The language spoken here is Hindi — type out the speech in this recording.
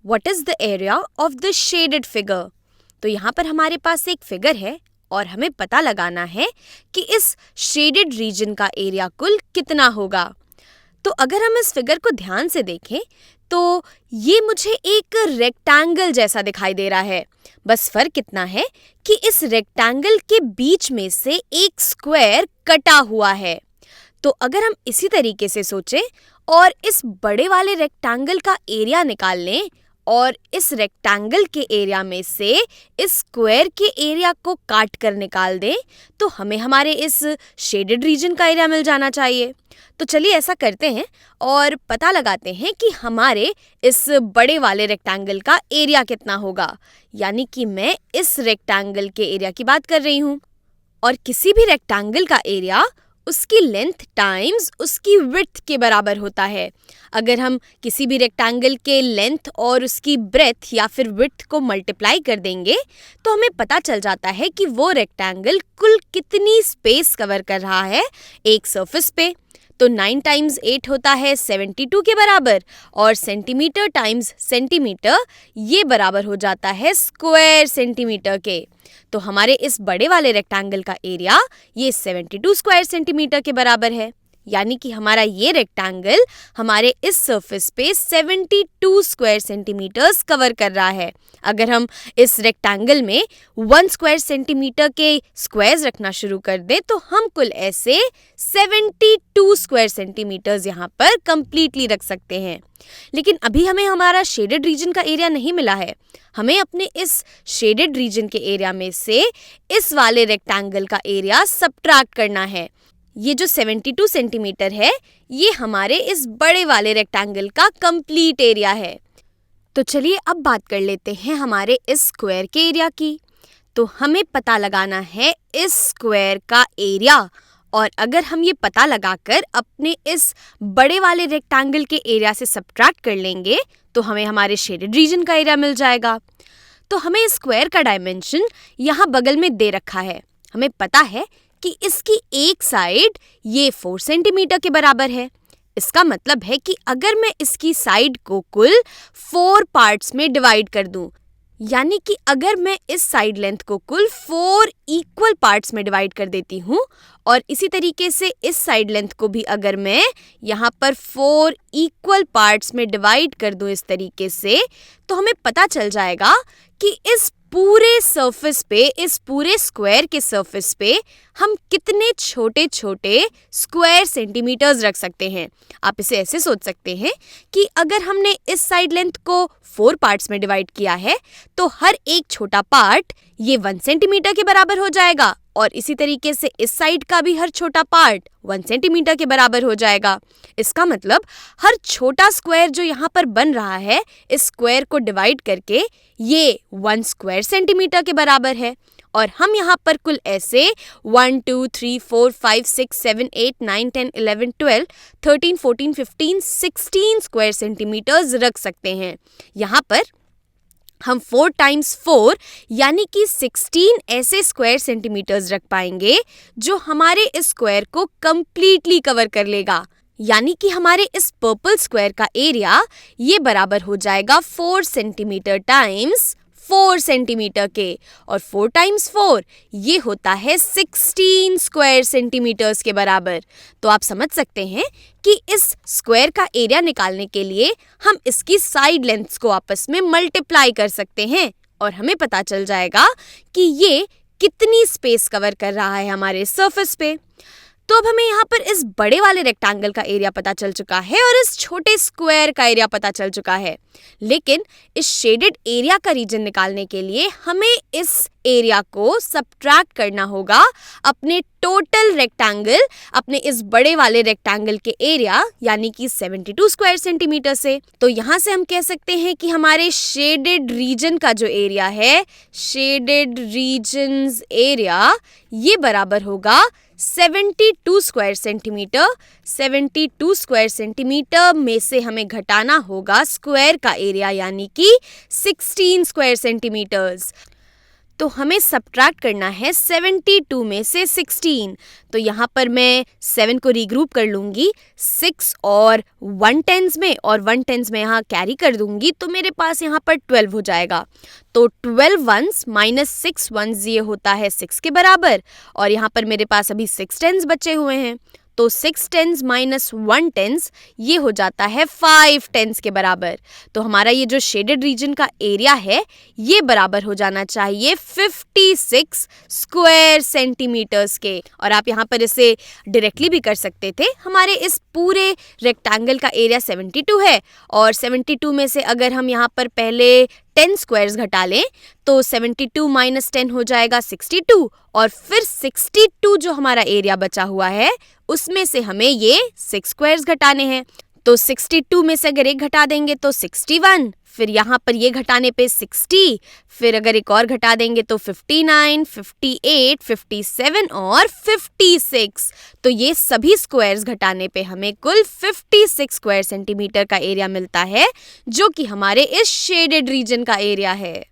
What is the area of the shaded figure. तो यहाँ पर हमारे पास एक फिगर है और हमें पता लगाना है कि इस शेडेड रीजन का एरिया कुल कितना होगा। तो अगर हम इस फिगर को ध्यान से देखें तो ये मुझे एक रेक्टेंगल जैसा दिखाई दे रहा है। बस फर्क इतना है कि इस रेक्टेंगल के बीच में से एक स्क्वायर कटा हुआ है। तो अगर हम इसी तरीके से सोचें और इस बड़े वाले रेक्टेंगल का एरिया निकाल लें और इस रेक्टेंगल के एरिया में से इस स्क्वायर के एरिया को काट कर निकाल दें तो हमें हमारे इस शेडेड रीजन का एरिया मिल जाना चाहिए। तो चलिए ऐसा करते हैं और पता लगाते हैं कि हमारे इस बड़े वाले रेक्टेंगल का एरिया कितना होगा। यानी कि मैं इस रेक्टेंगल के एरिया की बात कर रही हूँ और किसी भी रेक्टेंगल का एरिया उसकी लेंथ टाइम्स उसकी विड्थ के बराबर होता है। अगर हम किसी भी रेक्टेंगल के लेंथ और उसकी ब्रेथ या फिर विड्थ को मल्टीप्लाई कर देंगे तो हमें पता चल जाता है कि वो रेक्टेंगल कुल कितनी स्पेस कवर कर रहा है एक सरफेस पे। तो 9 टाइम्स 8 होता है 72 के बराबर और सेंटीमीटर टाइम्स सेंटीमीटर ये बराबर हो जाता है स्क्वायर सेंटीमीटर के। तो हमारे इस बड़े वाले रेक्टेंगल का एरिया ये 72 स्क्वायर सेंटीमीटर के बराबर है। यानी कि हमारा ये रेक्टेंगल हमारे इस सरफेस पे 72 स्क्वायर सेंटीमीटर्स कवर कर रहा है। अगर हम इस रेक्टेंगल में 1 स्क्वायर सेंटीमीटर के स्क्वायर्स रखना शुरू कर दें तो हम कुल ऐसे 72 स्क्वायर सेंटीमीटर्स यहाँ पर कंप्लीटली रख सकते हैं। लेकिन अभी हमें हमारा शेडेड रीजन का एरिया नहीं मिला है। हमें अपने इस शेडेड रीजन के एरिया में से इस वाले रेक्टेंगल का एरिया सब्ट्रैक्ट करना है। ये जो 72 सेंटीमीटर है ये हमारे इस बड़े वाले रेक्टेंगल का कंप्लीट एरिया है। तो चलिए अब बात कर लेते हैं हमारे इस स्क्वायर के एरिया की। तो हमें पता लगाना है इस स्क्वायर का एरिया और अगर हम ये पता लगाकर अपने इस बड़े वाले रेक्टेंगल के एरिया से सब्ट्रैक्ट कर लेंगे तो हमें हमारे शेडेड रीजन का एरिया मिल जाएगा। तो हमें इस स्क्वायर का डायमेंशन यहाँ बगल में दे रखा है। हमें पता है कि इसकी एक साइड ये 4 सेंटीमीटर के बराबर है। इसका मतलब है कि अगर मैं इसकी साइड को कुल 4 पार्ट्स में डिवाइड कर दूं, यानी कि अगर मैं इस साइड लेंथ को कुल 4 इक्वल पार्ट्स में डिवाइड कर देती हूँ और इसी तरीके से इस साइड लेंथ को भी अगर मैं यहाँ पर 4 इक्वल पार्ट्स में डिवाइड कर दूँ इस तरीके से, तो हमें पता चल जाएगा कि इस पूरे सरफेस पे, इस पूरे स्क्वायर के सरफेस पे हम कितने छोटे छोटे स्क्वायर सेंटीमीटर्स रख सकते हैं। आप इसे ऐसे सोच सकते हैं कि अगर हमने इस साइड लेंथ को 4 पार्ट्स में डिवाइड किया है तो हर एक छोटा पार्ट ये 1 सेंटीमीटर के बराबर हो जाएगा और इसी तरीके से इस साइड का भी हर छोटा पार्ट 1 सेंटीमीटर के बराबर हो जाएगा। इसका मतलब हर छोटा स्क्वायर जो यहाँ पर बन रहा है इस स्क्वायर को डिवाइड करके ये 1 स्क्वायर सेंटीमीटर के बराबर है। और हम यहाँ पर कुल ऐसे 1 2 3 4 5 6 7 8 9 10 11 12 13 14 15 16 स्क्वायर सेंटीमीटर्स रख सकते हैं। यहाँ पर हम 4 टाइम्स 4 यानी कि 16 ऐसे स्क्वायर सेंटीमीटर्स रख पाएंगे जो हमारे इस स्क्वायर को कंप्लीटली कवर कर लेगा। यानी कि हमारे इस पर्पल स्क्वायर का एरिया ये बराबर हो जाएगा 4 सेंटीमीटर टाइम्स 4 सेंटीमीटर के और 4 टाइम्स 4 ये होता है 16 स्क्वायर सेंटीमीटर्स के बराबर। तो आप समझ सकते हैं कि इस स्क्वायर का एरिया निकालने के लिए हम इसकी साइड लेंथ्स को आपस में मल्टीप्लाई कर सकते हैं और हमें पता चल जाएगा कि ये कितनी स्पेस कवर कर रहा है हमारे सरफेस पे। तो अब हमें यहाँ पर इस बड़े वाले रेक्टेंगल का एरिया पता चल चुका है और इस छोटे स्क्वायर का एरिया पता चल चुका है। लेकिन इस शेडेड एरिया का रीजन निकालने के लिए हमें इस एरिया को सब्ट्रैक्ट करना होगा अपने टोटल रेक्टेंगल, अपने इस बड़े वाले रेक्टेंगल के एरिया यानी कि 72 स्क्वायर सेंटीमीटर से। तो यहाँ से हम कह सकते हैं कि हमारे शेडेड रीजन का जो एरिया है, शेडेड रीजन्स एरिया ये बराबर होगा 72 स्क्वायर सेंटीमीटर। 72 स्क्वायर सेंटीमीटर में से हमें घटाना होगा स्क्वायर का एरिया यानी कि 16 स्क्वायर सेंटीमीटर्स। तो हमें सब्ट्रैक्ट करना है 72 में से 16। तो यहाँ पर मैं 7 को रीग्रुप कर लूँगी 6 और 1/10 में, और 1/10 में यहाँ कैरी कर दूँगी, तो मेरे पास यहाँ पर 12 हो जाएगा। तो 12 वंस माइनस 6 वंस ये होता है 6 के बराबर, और यहाँ पर मेरे पास अभी 6 टेंस बचे हुए हैं, तो 6 टेंस माइनस 1 टेंस ये हो जाता है 5 टेंस के बराबर। तो हमारा ये जो शेडेड रीजन का एरिया है ये बराबर हो जाना चाहिए 56 स्क्वायर सेंटीमीटर्स के। और आप यहाँ पर इसे डायरेक्टली भी कर सकते थे। हमारे इस पूरे रेक्टेंगल का एरिया 72 है, और 72 में से अगर हम यहाँ पर पहले 10 स्क्वायर्स घटा लें तो 72 माइनस 10 हो जाएगा 62, और फिर 62 जो हमारा एरिया बचा हुआ है उसमें से हमें ये 6 स्क्वायर्स घटाने हैं। तो 62 में से अगर एक घटा देंगे तो 61, फिर यहाँ पर ये घटाने पे 60, फिर अगर एक और घटा देंगे तो 59, 58, 57 और 56। तो ये सभी स्क्वायर्स घटाने पे हमें कुल 56 स्क्वायर सेंटीमीटर का एरिया मिलता है, जो कि हमारे इस शेडेड रीजन का एरिया है।